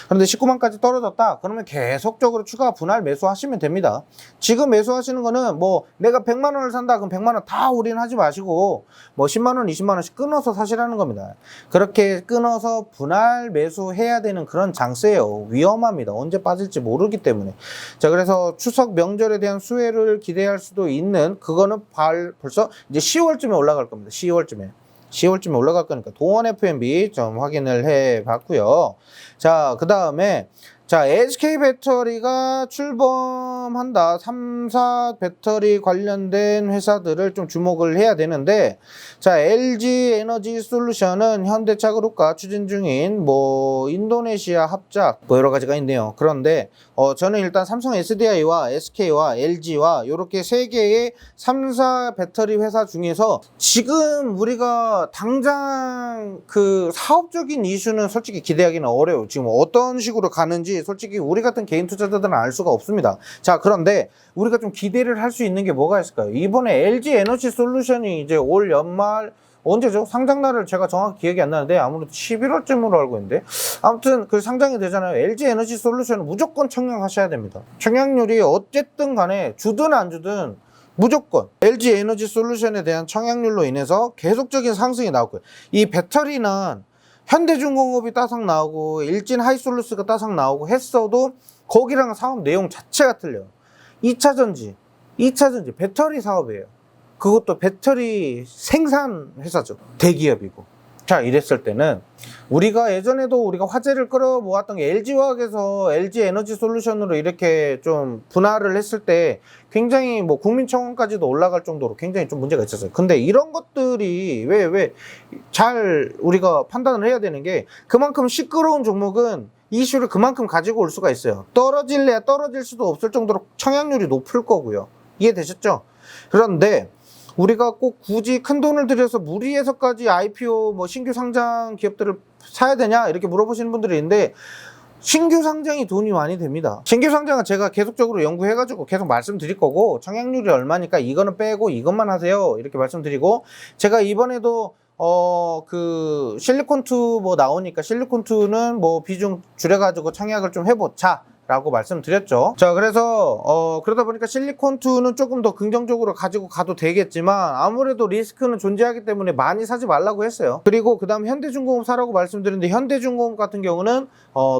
그런데 19만까지 떨어졌다 그러면 계속적으로 추가 분할 매수하시면 됩니다. 지금 매수하시는 거는 뭐 내가 100만원을 산다 그럼 100만원 다 올인하지 마시고 뭐 10만원 20만원씩 끊어서 사시라는 겁니다. 그렇게 끊어서 분할 매수해야 되는 그런 장세예요. 위험합니다. 언제 빠질지 모르기 때문에. 자, 그래서 추석 명절에 대한 수혜를 기대할 수도 있는, 그거는 벌써 이제 10월쯤에 올라갈 겁니다. 10월쯤에 올라갈 거니까 동원 F&B 좀 확인을 해 봤고요. 자, 그 다음에 자, SK 배터리가 출범한다. 3사 배터리 관련된 회사들을 좀 주목을 해야 되는데, 자, LG 에너지 솔루션은 현대차 그룹과 추진 중인 뭐 인도네시아 합작 뭐 여러 가지가 있네요. 그런데 저는 일단 삼성 SDI와 SK와 LG와 이렇게 세 개의 3사 배터리 회사 중에서 지금 우리가 당장 그 사업적인 이슈는 솔직히 기대하기는 어려워요. 지금 어떤 식으로 가는지 솔직히 우리 같은 개인 투자자들은 알 수가 없습니다. 자, 그런데 우리가 좀 기대를 할 수 있는 게 뭐가 있을까요? 이번에 LG 에너지 솔루션이 이제 올 연말 언제죠? 상장날을 제가 정확히 기억이 안 나는데 아무래도 11월쯤으로 알고 있는데, 아무튼 그 상장이 되잖아요. LG 에너지 솔루션은 무조건 청약하셔야 됩니다. 청약률이 어쨌든 간에 주든 안 주든 무조건 LG 에너지 솔루션에 대한 청약률로 인해서 계속적인 상승이 나오고요. 이 배터리는 현대중공업이 따삭 나오고 일진 하이솔루스가 따삭 나오고 했어도 거기랑 사업 내용 자체가 틀려요. 2차전지 배터리 사업이에요. 그것도 배터리 생산 회사죠. 대기업이고. 자, 이랬을 때는 우리가 예전에도 우리가 화제를 끌어모았던 게 LG화학에서 LG 에너지 솔루션으로 이렇게 좀 분할을 했을 때 굉장히 뭐 국민청원까지도 올라갈 정도로 굉장히 좀 문제가 있었어요. 근데 이런 것들이 왜 잘 우리가 판단을 해야 되는 게, 그만큼 시끄러운 종목은 이슈를 그만큼 가지고 올 수가 있어요. 떨어질래야 떨어질 수도 없을 정도로 청약률이 높을 거고요. 이해되셨죠? 그런데 우리가 꼭 굳이 큰 돈을 들여서 무리해서까지 IPO 뭐 신규 상장 기업들을 사야 되냐 이렇게 물어보시는 분들이 있는데, 신규 상장이 돈이 많이 됩니다. 신규 상장은 제가 계속적으로 연구해가지고 계속 말씀드릴 거고, 청약률이 얼마니까 이거는 빼고 이것만 하세요 이렇게 말씀드리고, 제가 이번에도 그 실리콘2 뭐 나오니까 실리콘2는 뭐 비중 줄여가지고 청약을 좀 해보자 라고 말씀드렸죠. 자, 그래서 그러다 보니까 실리콘2는 조금 더 긍정적으로 가지고 가도 되겠지만 아무래도 리스크는 존재하기 때문에 많이 사지 말라고 했어요. 그리고 그 다음 현대중공업 사라고 말씀드렸는데, 현대중공업 같은 경우는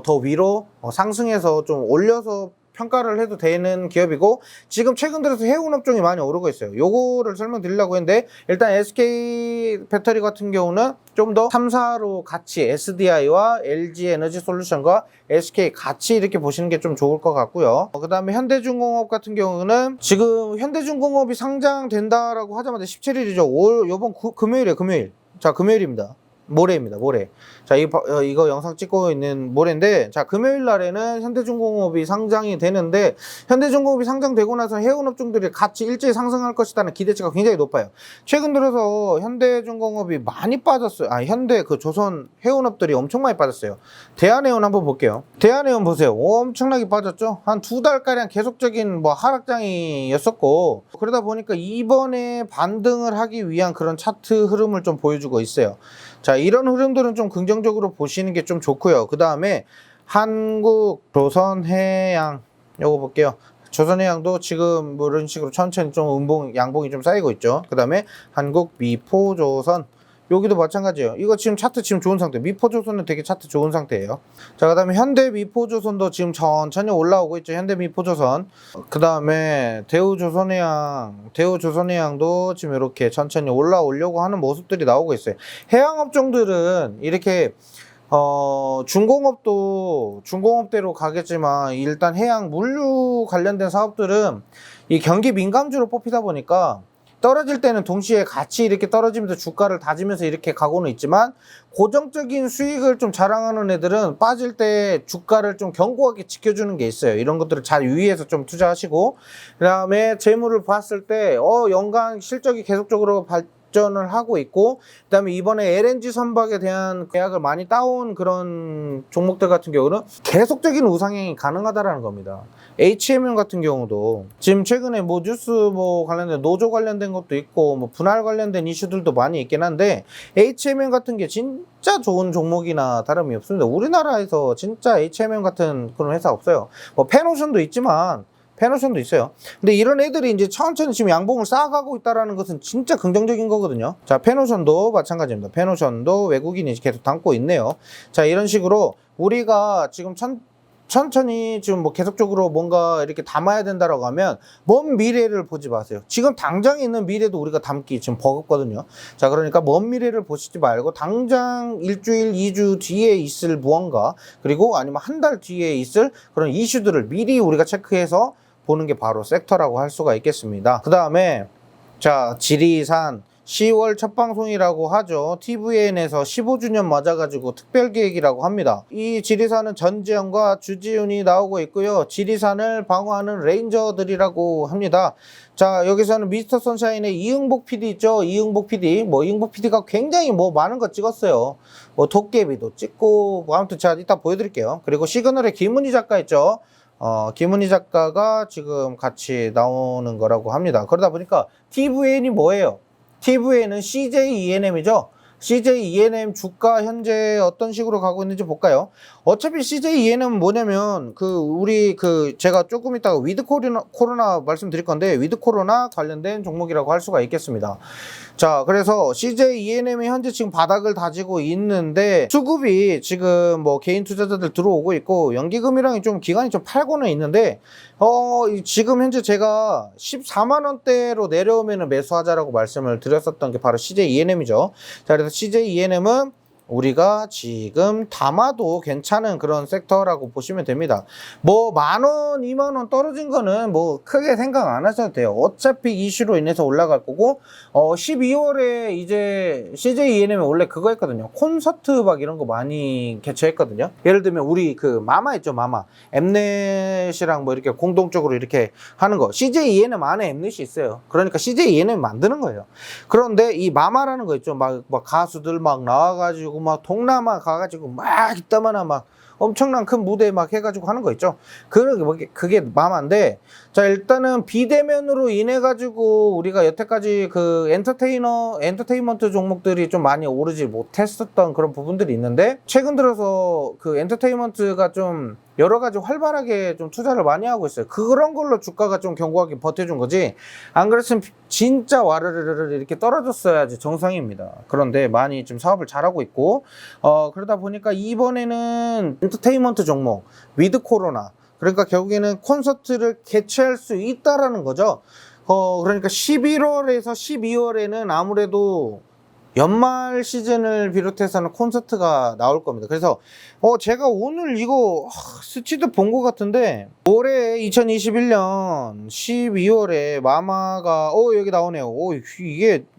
더 위로 상승해서 좀 올려서 평가를 해도 되는 기업이고, 지금 최근 들어서 해운 업종이 많이 오르고 있어요. 요거를 설명드리려고 했는데, 일단 SK 배터리 같은 경우는 좀 더 3사로 같이 SDI와 LG 에너지 솔루션과 SK 같이 이렇게 보시는 게 좀 좋을 것 같고요. 그 다음에 현대중공업 같은 경우는 지금 현대중공업이 상장된다라고 하자마자 17일이죠. 요번 금요일이에요, 금요일. 자, 금요일입니다. 모레입니다, 모레. 자, 이거 영상 찍고 있는 모레인데, 자, 금요일 날에는 현대중공업이 상장이 되는데, 현대중공업이 상장되고 나서 해운업종들이 같이 일제히 상승할 것이라는 기대치가 굉장히 높아요. 최근 들어서 현대중공업이 많이 빠졌어요. 현대 그 조선 해운업들이 엄청 많이 빠졌어요. 대한해운 한번 볼게요. 대한해운 보세요. 엄청나게 빠졌죠? 한 2달가량 계속적인 뭐 하락장이었었고, 그러다 보니까 이번에 반등을 하기 위한 그런 차트 흐름을 좀 보여주고 있어요. 자, 이런 흐름들은 좀 긍정적으로 보시는 게 좀 좋고요. 그 다음에 한국 조선해양 요거 볼게요. 조선해양도 지금 뭐 이런 식으로 천천히 좀 양봉이 좀 쌓이고 있죠. 그 다음에 한국 미포조선, 여기도 마찬가지예요. 이거 지금 차트 지금 좋은 상태. 미포조선은 되게 차트 좋은 상태예요. 자, 그 다음에 현대 미포조선도 지금 천천히 올라오고 있죠. 현대 미포조선. 그 다음에 대우조선해양도 지금 이렇게 천천히 올라오려고 하는 모습들이 나오고 있어요. 해양업종들은 이렇게 중공업대로 가겠지만, 일단 해양 물류 관련된 사업들은 이 경기 민감주로 뽑히다 보니까 떨어질 때는 동시에 같이 이렇게 떨어지면서 주가를 다지면서 이렇게 가고는 있지만, 고정적인 수익을 좀 자랑하는 애들은 빠질 때 주가를 좀 견고하게 지켜주는 게 있어요. 이런 것들을 잘 유의해서 좀 투자하시고, 그 다음에 재물을 봤을 때 연간 실적이 계속적으로 발전을 하고 있고, 그 다음에 이번에 LNG 선박에 대한 계약을 많이 따온 그런 종목들 같은 경우는 계속적인 우상향이 가능하다라는 겁니다. HMM 같은 경우도 지금 최근에 뭐 뉴스 뭐 관련된 노조 관련된 것도 있고 뭐 분할 관련된 이슈들도 많이 있긴 한데, HMM 같은 게 진짜 좋은 종목이나 다름이 없습니다. 우리나라에서 진짜 HMM 같은 그런 회사 없어요. 뭐 페노션도 있지만, 페노션도 있어요. 근데 이런 애들이 이제 천천히 지금 양봉을 쌓아가고 있다는 것은 진짜 긍정적인 거거든요. 자, 페노션도 마찬가지입니다. 페노션도 외국인이 계속 담고 있네요. 자, 이런 식으로 우리가 지금 천천히 지금 뭐 계속적으로 뭔가 이렇게 담아야 된다라고 하면 먼 미래를 보지 마세요. 지금 당장에 있는 미래도 우리가 담기 지금 버겁거든요. 자, 그러니까 먼 미래를 보시지 말고 당장 일주일, 2주 뒤에 있을 무언가, 그리고 아니면 한 달 뒤에 있을 그런 이슈들을 미리 우리가 체크해서 보는 게 바로 섹터라고 할 수가 있겠습니다. 그 다음에 자, 지리산 10월 첫 방송이라고 하죠. TVN에서 15주년 맞아가지고 특별기획이라고 합니다. 이 지리산은 전지현과 주지훈이 나오고 있고요. 지리산을 방어하는 레인저들이라고 합니다. 자, 여기서는 미스터 선샤인의 이응복 PD 있죠. 이응복 PD. 이응복 PD가 굉장히 많은 거 찍었어요. 도깨비도 찍고, 아무튼 제가 이따 보여드릴게요. 그리고 시그널의 김은희 작가 있죠. 김은희 작가가 지금 같이 나오는 거라고 합니다. 그러다 보니까 TVN이 뭐예요? TVN은 CJ ENM이죠. CJ ENM 주가 현재 어떤 식으로 가고 있는지 볼까요? 어차피 CJ ENM은 뭐냐면 제가 조금 이따가 위드 코로나 말씀드릴 건데 위드 코로나 관련된 종목이라고 할 수가 있겠습니다. 자, 그래서 CJ ENM이 현재 지금 바닥을 다지고 있는데 수급이 지금 개인 투자자들 들어오고 있고 연기금이랑 좀 기간이 좀 팔고는 있는데 지금 현재 제가 14만 원대로 내려오면 매수하자라고 말씀을 드렸었던 게 바로 CJ ENM이죠. 자, 그래서 CJ ENM은 우리가 지금 담아도 괜찮은 그런 섹터라고 보시면 됩니다. 10,000원, 20,000원 떨어진 거는 크게 생각 안 하셔도 돼요. 어차피 이슈로 인해서 올라갈 거고, 12월에 이제 CJ ENM이 원래 그거 했거든요. 콘서트 막 이런 거 많이 개최했거든요. 예를 들면 우리 마마 있죠, 마마. 엠넷이랑 이렇게 공동적으로 이렇게 하는 거. CJ ENM 안에 엠넷이 있어요. 그러니까 CJ ENM 만드는 거예요. 그런데 이 마마라는 거 있죠. 막 가수들 막 나와가지고 동남아 가가지고 이따마나 엄청난 큰 무대 해가지고 하는 거 있죠. 그게 마마인데, 자, 일단은 비대면으로 인해가지고 우리가 여태까지 엔터테인먼트 종목들이 좀 많이 오르지 못했었던 그런 부분들이 있는데, 최근 들어서 엔터테인먼트가 좀 여러 가지 활발하게 좀 투자를 많이 하고 있어요. 그런 걸로 주가가 좀 견고하게 버텨준 거지, 안 그랬으면 진짜 와르르르 이렇게 떨어졌어야지 정상입니다. 그런데 많이 좀 사업을 잘하고 있고, 그러다 보니까 이번에는 엔터테인먼트 종목, 위드 코로나, 그러니까 결국에는 콘서트를 개최할 수 있다라는 거죠. 그러니까 11월에서 12월에는 아무래도 연말 시즌을 비롯해서는 콘서트가 나올 겁니다. 그래서 제가 오늘 이거 스치듯 본 것 같은데, 올해 2021년 12월에 마마가 여기 나오네요.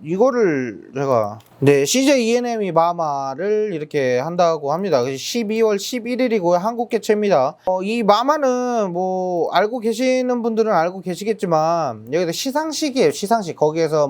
이거를 제가 CJ ENM이 마마를 이렇게 한다고 합니다. 12월 11일이고요. 한국 개최입니다. 이 마마는 알고 계시는 분들은 알고 계시겠지만 여기서 시상식이에요. 시상식. 거기에서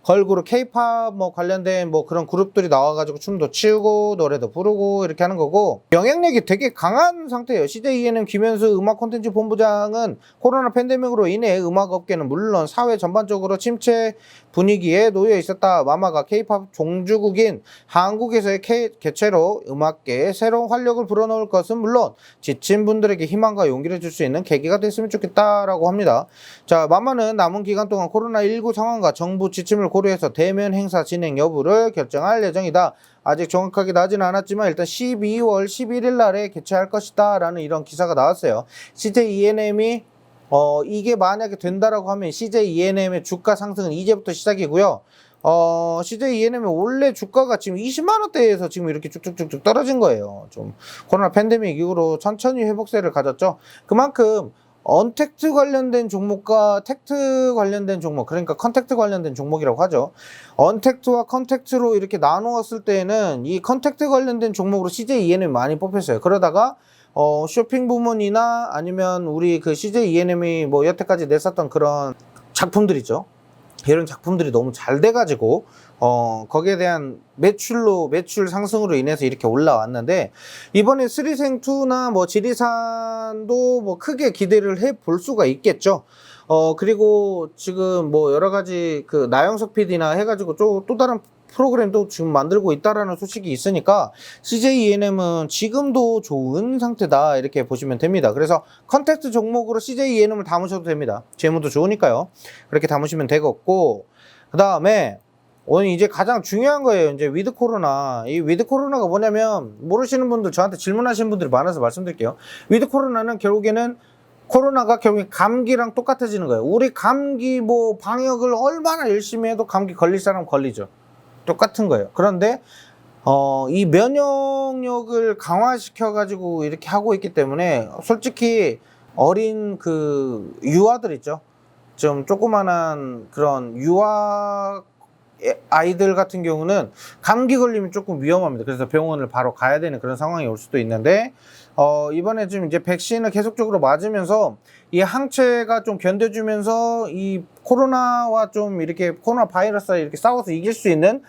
걸그룹 K-팝 관련된 그런 그룹들이 나와가지고 춤도 추고 노래도 부르고 이렇게 하는 거고, 영향력이 되게 강한 상태예요. CJ ENM 김현수 음악 콘텐츠 본부장은 코로나 팬데믹으로 인해 음악 업계는 물론 사회 전반적으로 침체 분위기에 놓여 있었다. 마마가 K-팝 종주국인 한국에서의 개최로 음악계에 새로운 활력을 불어넣을 것은 물론 지친 분들에게 희망과 용기를 줄 수 있는 계기가 됐으면 좋겠다라고 합니다. 자, 마마는 남은 기간 동안 코로나19 상황과 정부 지침을 고려해서 대면 행사 진행 여부를 결정할 예정이다. 아직 정확하게 나지는 않았지만 일단 12월 11일 날에 개최할 것이다 라는 이런 기사가 나왔어요. CJ ENM이 이게 만약에 된다라고 하면 CJ ENM의 주가 상승은 이제부터 시작이고요. CJ ENM의 원래 주가가 지금 20만 원대에서 지금 이렇게 쭉쭉쭉쭉 떨어진 거예요. 좀 코로나 팬데믹 이후로 천천히 회복세를 가졌죠. 그만큼 언택트 관련된 종목과 텍트 관련된 종목, 그러니까 컨택트 관련된 종목이라고 하죠. 언택트와 컨택트로 이렇게 나누었을 때에는 이 컨택트 관련된 종목으로 CJ ENM이 많이 뽑혔어요. 그러다가 쇼핑 부문이나 아니면 우리 CJ ENM이 여태까지 냈었던 그런 작품들 있죠. 이런 작품들이 너무 잘 돼가지고 거기에 대한 매출 상승으로 인해서 이렇게 올라왔는데, 이번에 스리생투나 지리산도 크게 기대를 해 볼 수가 있겠죠. 그리고 지금 여러 가지 나영석 PD나 해가지고 또 다른 프로그램도 지금 만들고 있다라는 소식이 있으니까 CJ ENM은 지금도 좋은 상태다 이렇게 보시면 됩니다. 그래서 컨택트 종목으로 CJ ENM을 담으셔도 됩니다. 재무도 좋으니까요. 그렇게 담으시면 되겠고, 그 다음에 오늘 이제 가장 중요한 거예요. 이제 위드 코로나. 이 위드 코로나가 뭐냐면, 모르시는 분들, 저한테 질문하시는 분들이 많아서 말씀드릴게요. 위드 코로나는 결국에는, 코로나가 결국에 감기랑 똑같아지는 거예요. 우리 감기 뭐 방역을 얼마나 열심히 해도 감기 걸릴 사람 걸리죠. 똑같은 거예요. 그런데 이 면역력을 강화시켜 가지고 이렇게 하고 있기 때문에, 솔직히 어린 그 유아들 있죠. 좀 조그만한 그런 유아 아이들 같은 경우는 감기 걸리면 조금 위험합니다. 그래서 병원을 바로 가야 되는 그런 상황이 올 수도 있는데, 이번에 좀 이제 백신을 계속적으로 맞으면서 이 항체가 좀 견뎌주면서 이 코로나와 좀 이렇게 코로나 바이러스와 이렇게 싸워서 이길 수 있는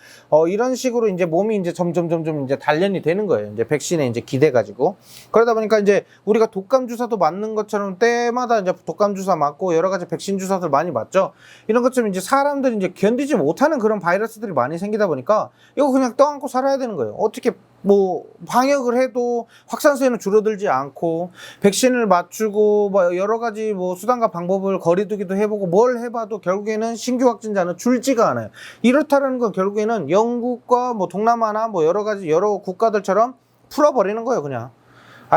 이런 식으로 이제 몸이 이제 점점 이제 단련이 되는 거예요. 이제 백신에 이제 기대 가지고. 그러다 보니까 이제 우리가 독감 주사도 맞는 것처럼 때마다 이제 독감 주사 맞고 여러 가지 백신 주사들 많이 맞죠. 이런 것처럼 이제 사람들이 이제 견디지 못하는 그런 바이러스들이 많이 생기다 보니까 이거 그냥 떠안고 살아야 되는 거예요. 어떻게 뭐 방역을 해도 확산세는 줄어들지 않고, 백신을 맞추고 뭐 여러 가지 뭐 수단과 방법을 거리두기도 해보고 뭘 해봐도 결국에는 신규 확진자는 줄지가 않아요. 이렇다는 건 결국에는 영국과 뭐 동남아나 뭐 여러 가지 여러 국가들처럼 풀어버리는 거예요. 그냥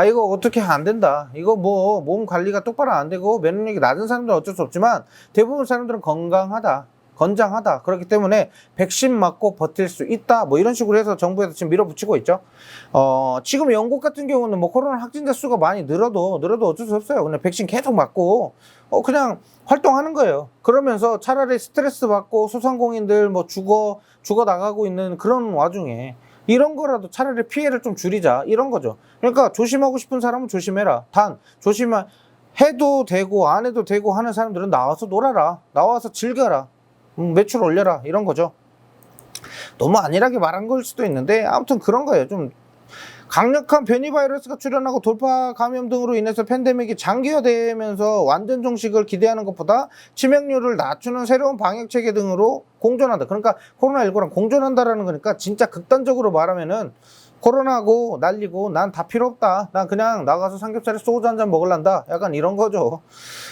이거 어떻게 안 된다, 이거 뭐 몸 관리가 똑바로 안 되고 면역력이 낮은 사람들은 어쩔 수 없지만 대부분 사람들은 건강하다, 건장하다, 그렇기 때문에 백신 맞고 버틸 수 있다, 뭐 이런 식으로 해서 정부에서 지금 밀어붙이고 있죠. 지금 영국 같은 경우는 뭐 코로나 확진자 수가 많이 늘어도 어쩔 수 없어요. 그냥 백신 계속 맞고 그냥 활동하는 거예요. 그러면서 차라리 스트레스 받고 소상공인들 뭐 죽어 나가고 있는 그런 와중에 이런 거라도 차라리 피해를 좀 줄이자, 이런 거죠. 그러니까 조심하고 싶은 사람은 조심해라. 단 해도 되고 안 해도 되고 하는 사람들은 나와서 놀아라, 나와서 즐겨라, 매출 올려라, 이런 거죠. 너무 안일하게 말한 걸 수도 있는데 아무튼 그런 거예요. 좀 강력한 변이 바이러스가 출현하고 돌파 감염 등으로 인해서 팬데믹이 장기화되면서 완전 종식을 기대하는 것보다 치명률을 낮추는 새로운 방역 체계 등으로 공존한다. 그러니까 코로나19랑 공존한다라는 거니까, 진짜 극단적으로 말하면은 코로나고 날리고 난 다 필요 없다, 난 그냥 나가서 삼겹살에 소주 한잔 먹을란다, 약간 이런 거죠.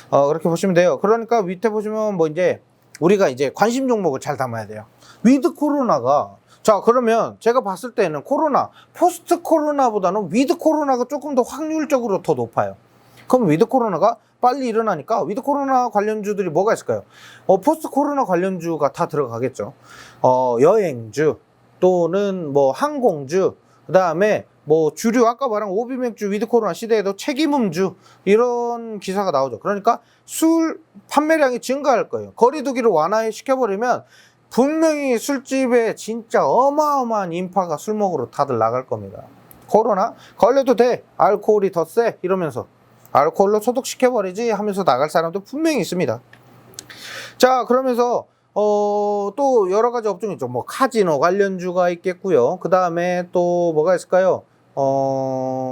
그렇게 보시면 돼요. 그러니까 밑에 보시면 뭐 이제 우리가 이제 관심 종목을 잘 담아야 돼요. 위드 코로나가, 자 그러면 제가 봤을 때는 코로나, 포스트 코로나보다는 위드 코로나가 조금 더 확률적으로 더 높아요. 그럼 위드 코로나가 빨리 일어나니까 위드 코로나 관련주들이 뭐가 있을까요? 포스트 코로나 관련주가 다 들어가겠죠. 여행주 또는 뭐 항공주, 그 다음에 뭐 주류, 아까 말한 오비맥주, 위드 코로나 시대에도 책임음주, 이런 기사가 나오죠. 그러니까 술 판매량이 증가할 거예요. 거리두기를 완화시켜버리면 분명히 술집에 진짜 어마어마한 인파가 술 먹으러 다들 나갈 겁니다. 코로나 걸려도 돼, 알코올이 더 세, 이러면서 알코올로 소독시켜버리지 하면서 나갈 사람도 분명히 있습니다. 자 그러면서 또 여러 가지 업종이 있죠. 뭐 카지노 관련주가 있겠고요. 그 다음에 또 뭐가 있을까요?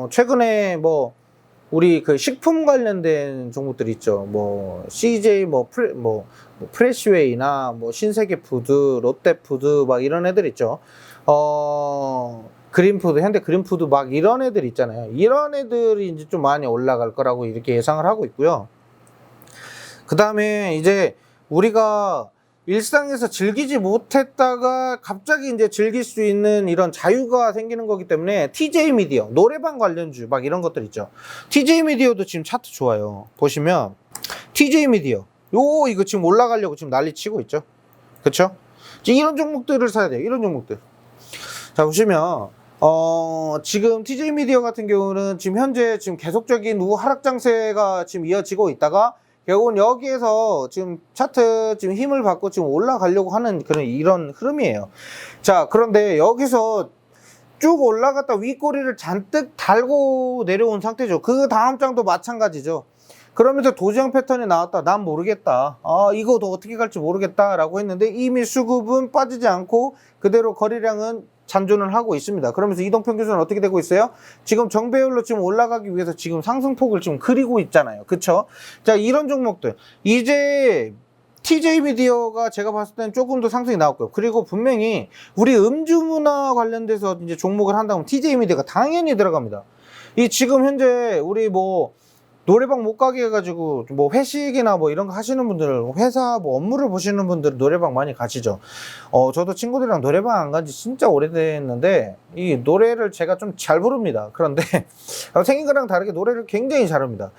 최근에 뭐 우리 그 식품 관련된 종목들 있죠. 뭐 CJ 프레시웨이나 뭐 신세계푸드, 롯데푸드 막 이런 애들 있죠. 그린푸드, 현대 그린푸드 막 이런 애들 있잖아요. 이런 애들이 이제 좀 많이 올라갈 거라고 이렇게 예상을 하고 있고요. 그 다음에 이제 우리가 일상에서 즐기지 못했다가 갑자기 이제 즐길 수 있는 이런 자유가 생기는 거기 때문에 TJ 미디어, 노래방 관련주 막 이런 것들 있죠. TJ 미디어도 지금 차트 좋아요. 보시면 TJ 미디어 이거 지금 올라가려고 지금 난리 치고 있죠. 그쵸? 이런 종목들을 사야 돼요. 이런 종목들. 자 보시면 지금 TJ 미디어 같은 경우는 지금 현재 지금 계속적인 하락 장세가 지금 이어지고 있다가 결국은 여기에서 지금 차트 지금 힘을 받고 지금 올라가려고 하는 이런 흐름이에요. 자 그런데 여기서 쭉 올라갔다 윗꼬리를 잔뜩 달고 내려온 상태죠. 그 다음 장도 마찬가지죠. 그러면서 도지형 패턴이 나왔다. 난 모르겠다. 이거 더 어떻게 갈지 모르겠다 라고 했는데 이미 수급은 빠지지 않고 그대로 거래량은 잔존을 하고 있습니다. 그러면서 이동평균선은 어떻게 되고 있어요? 지금 정배열로 지금 올라가기 위해서 지금 상승폭을 지금 그리고 있잖아요. 그쵸? 자, 이런 종목들. 이제 TJ 미디어가 제가 봤을 때는 조금 더 상승이 나올 거예요. 그리고 분명히 우리 음주문화 관련돼서 이제 종목을 한다면 TJ 미디어가 당연히 들어갑니다. 이 지금 현재 우리 뭐 노래방 못 가게 해가지고 뭐 회식이나 뭐 이런 거 하시는 분들, 회사 뭐 업무를 보시는 분들 노래방 많이 가시죠. 저도 친구들이랑 노래방 안 간 지 진짜 오래됐는데 이 노래를 제가 좀 잘 부릅니다. 그런데 생긴 거랑 다르게 노래를 굉장히 잘합니다.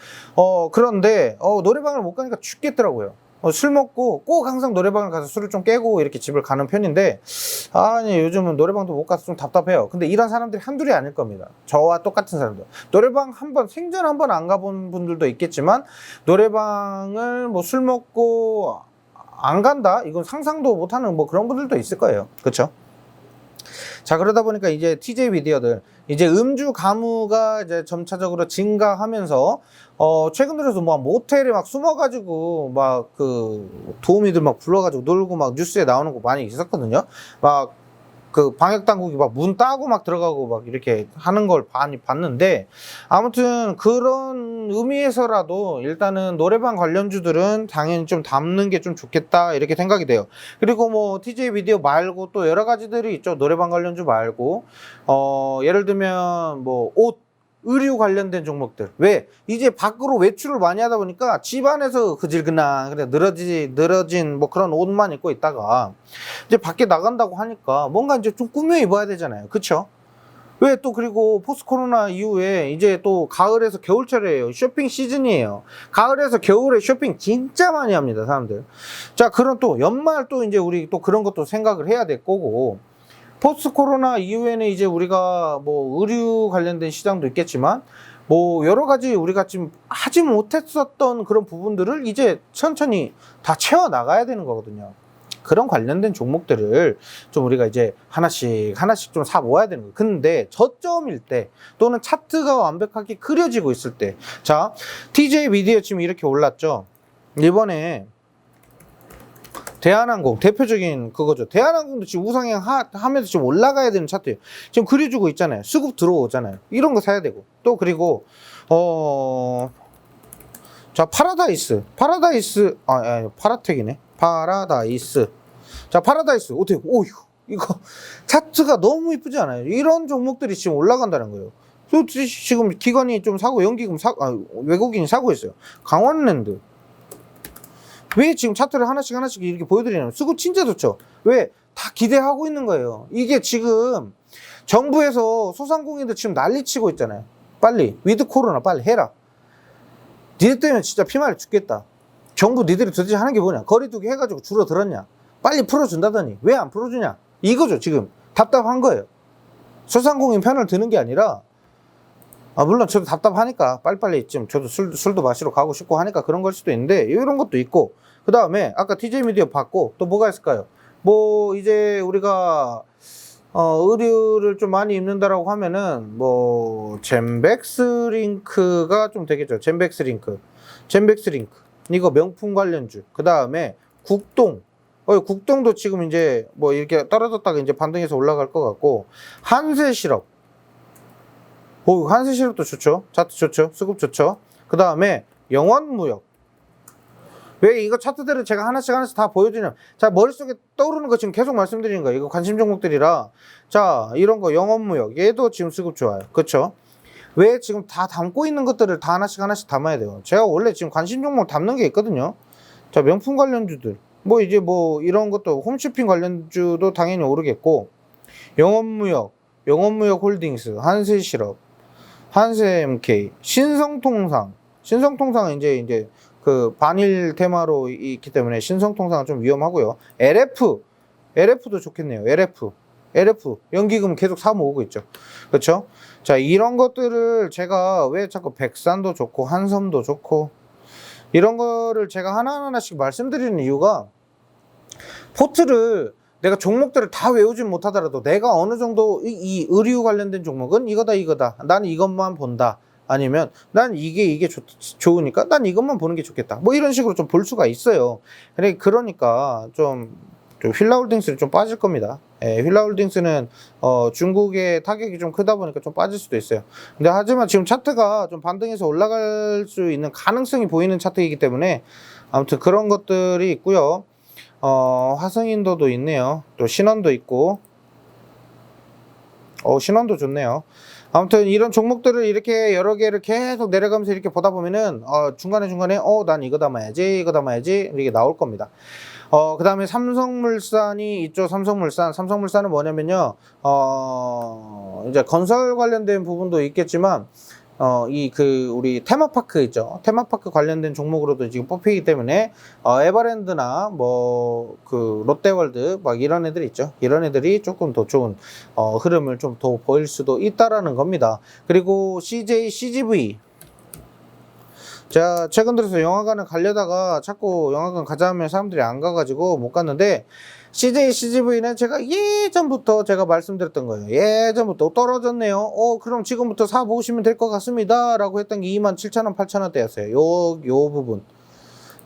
그런데 노래방을 못 가니까 죽겠더라고요. 술 먹고 꼭 항상 노래방을 가서 술을 좀 깨고 이렇게 집을 가는 편인데, 아니 요즘은 노래방도 못 가서 좀 답답해요. 근데 이런 사람들이 한둘이 아닐 겁니다. 저와 똑같은 사람들. 노래방 생전 한 번 안 가본 분들도 있겠지만, 노래방을 뭐 술 먹고 안 간다? 이건 상상도 못하는 뭐 그런 분들도 있을 거예요. 그쵸? 자, 그러다 보니까 이제 TJ 미디어들, 이제 음주 가무가 이제 점차적으로 증가하면서, 최근 들어서 뭐 모텔에 막 숨어가지고 막 그 도우미들 막 불러가지고 놀고 막 뉴스에 나오는 거 많이 있었거든요. 막 그 방역당국이 막 문 따고 막 들어가고 막 이렇게 하는 걸 많이 봤는데, 아무튼 그런 의미에서라도 일단은 노래방 관련주들은 당연히 좀 담는 게 좀 좋겠다 이렇게 생각이 돼요. 그리고 뭐 TJ 미디어 말고 또 여러 가지들이 있죠. 노래방 관련주 말고 예를 들면 뭐 옷, 의류 관련된 종목들. 왜? 이제 밖으로 외출을 많이 하다 보니까 집안에서 그질그나 그래 늘어진 뭐 그런 옷만 입고 있다가 이제 밖에 나간다고 하니까 뭔가 이제 좀 꾸며 입어야 되잖아요. 그쵸? 왜 또, 그리고 포스트 코로나 이후에 이제 또 가을에서 겨울철이에요. 쇼핑 시즌이에요. 가을에서 겨울에 쇼핑 진짜 많이 합니다, 사람들. 자, 그런 또 연말 또 이제 우리 또 그런 것도 생각을 해야 될 거고, 포스트 코로나 이후에는 이제 우리가 뭐 의류 관련된 시장도 있겠지만, 뭐 여러 가지 우리가 지금 하지 못했었던 그런 부분들을 이제 천천히 다 채워 나가야 되는 거거든요. 그런 관련된 종목들을 좀 우리가 이제 하나씩 좀 사 모아야 되는 거예요. 근데 저점일 때 또는 차트가 완벽하게 그려지고 있을 때, 자, TJ 미디어 지금 이렇게 올랐죠. 이번에 대한항공 대표적인 그거죠. 대한항공도 지금 우상향 하면서 지금 올라가야 되는 차트예요. 지금 그려주고 있잖아요. 수급 들어오잖아요. 이런 거 사야 되고, 또 그리고 자, 파라다이스 파라텍이네. 파라다이스. 자, 파라다이스 어떻게, 오휴, 이거 차트가 너무 이쁘지 않아요? 이런 종목들이 지금 올라간다는 거예요. 또 지금 기관이 좀 사고, 연기금 외국인이 사고 있어요. 강원랜드. 왜 지금 차트를 하나씩 이렇게 보여드리냐면, 수급 진짜 좋죠. 왜? 다 기대하고 있는 거예요. 이게 지금 정부에서 소상공인들 지금 난리치고 있잖아요. 빨리 위드 코로나 빨리 해라. 니들 때문에 진짜 피말려 죽겠다. 정부 니들이 도대체 하는 게 뭐냐? 거리두기 해가지고 줄어들었냐? 빨리 풀어준다더니 왜 안 풀어주냐? 이거죠. 지금 답답한 거예요. 소상공인 편을 드는 게 아니라, 물론 저도 답답하니까 빨리빨리 지금 저도 술도 마시러 가고 싶고 하니까 그런 걸 수도 있는데, 이런 것도 있고, 그 다음에 아까 TJ 미디어 봤고 또 뭐가 있을까요? 뭐 이제 우리가 의류를 좀 많이 입는다라고 하면은 뭐 젠백스링크가 좀 되겠죠. 젠백스링크 이거 명품 관련주. 그 다음에 국동도 지금 이제 뭐 이렇게 떨어졌다가 이제 반등해서 올라갈 것 같고, 한세실업. 한세실업도 좋죠. 차트 좋죠. 수급 좋죠. 그 다음에 영원무역. 왜 이거 차트들을 제가 하나씩 다 보여주냐면, 자, 머릿속에 떠오르는 거 지금 계속 말씀드리는 거예요. 이거 관심 종목들이라. 자, 이런 거 영원무역. 얘도 지금 수급 좋아요. 그쵸? 왜 지금 다 담고 있는 것들을 다 하나씩 담아야 돼요. 제가 원래 지금 관심 종목 담는 게 있거든요. 자, 명품 관련주들. 뭐 이제 뭐 이런 것도 홈쇼핑 관련주도 당연히 오르겠고, 영원무역 홀딩스, 한세실업, 한세MK, 신성통상은 이제 그 반일 테마로 있기 때문에 신성통상은 좀 위험하고요. LF도 좋겠네요. LF 연기금 계속 사 모으고 있죠. 그렇죠? 자, 이런 것들을 제가 왜 자꾸 백산도 좋고 한섬도 좋고 이런 거를 제가 하나하나씩 말씀드리는 이유가, 포트를 내가 종목들을 다 외우진 못하더라도 내가 어느 정도 이 의류 관련된 종목은 이거다. 나는 이것만 본다. 아니면 난 이게 좋으니까 난 이것만 보는 게 좋겠다. 뭐 이런 식으로 좀 볼 수가 있어요. 그러니까 좀 휠라홀딩스는 좀 빠질 겁니다. 휠라홀딩스는 중국의 타격이 좀 크다 보니까 좀 빠질 수도 있어요. 근데 하지만 지금 차트가 좀 반등해서 올라갈 수 있는 가능성이 보이는 차트이기 때문에 아무튼 그런 것들이 있고요. 화성인도도 있네요. 또 신원도 있고, 신원도 좋네요. 아무튼 이런 종목들을 이렇게 여러 개를 계속 내려가면서 이렇게 보다 보면은 중간에 난 이거 담아야지 이거 담아야지 이게 나올 겁니다. 그 다음에 삼성물산이 있죠. 삼성물산은 뭐냐면요, 이제 건설 관련된 부분도 있겠지만 우리 테마파크 있죠. 테마파크 관련된 종목으로도 지금 뽑히기 때문에, 에버랜드나 롯데월드, 막 이런 애들 있죠. 이런 애들이 조금 더 좋은, 흐름을 좀 더 보일 수도 있다라는 겁니다. 그리고 CGV. 제가 최근 들어서 영화관을 가려다가 자꾸 영화관 가자 하면 사람들이 안 가가지고 못 갔는데, CGV는 제가 예전부터 제가 말씀드렸던 거예요. 예전부터 떨어졌네요. 그럼 지금부터 사보시면 될 것 같습니다. 라고 했던 게 27,000원, 8,000원대였어요. 요 부분.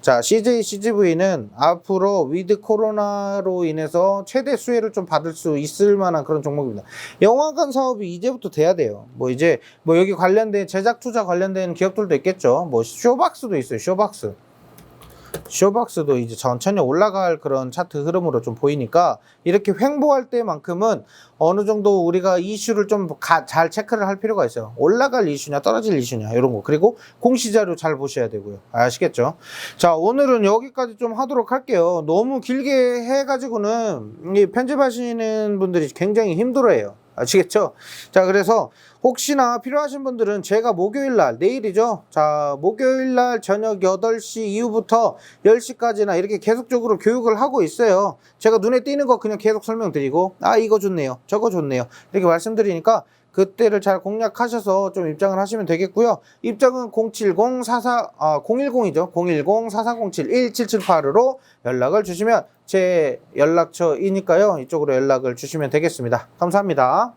자, CGV는 앞으로 위드 코로나로 인해서 최대 수혜를 좀 받을 수 있을 만한 그런 종목입니다. 영화관 사업이 이제부터 돼야 돼요. 여기 관련된 제작 투자 관련된 기업들도 있겠죠. 쇼박스도 있어요. 쇼박스도 이제 천천히 올라갈 그런 차트 흐름으로 좀 보이니까, 이렇게 횡보할 때만큼은 어느 정도 우리가 이슈를 좀 잘 체크를 할 필요가 있어요. 올라갈 이슈냐 떨어질 이슈냐 이런 거. 그리고 공시자료 잘 보셔야 되고요. 아시겠죠? 자, 오늘은 여기까지 좀 하도록 할게요. 너무 길게 해가지고는 이 편집하시는 분들이 굉장히 힘들어해요. 아시겠죠? 자, 그래서 혹시나 필요하신 분들은 제가 목요일날, 내일이죠. 자, 목요일날 저녁 8시 이후부터 10시까지나 이렇게 계속적으로 교육을 하고 있어요. 제가 눈에 띄는 거 그냥 계속 설명드리고, 이거 좋네요, 저거 좋네요, 이렇게 말씀드리니까 그때를 잘 공략하셔서 좀 입장을 하시면 되겠고요. 입장은 010이죠. 010-4407-1778으로 연락을 주시면 제 연락처이니까요. 이쪽으로 연락을 주시면 되겠습니다. 감사합니다.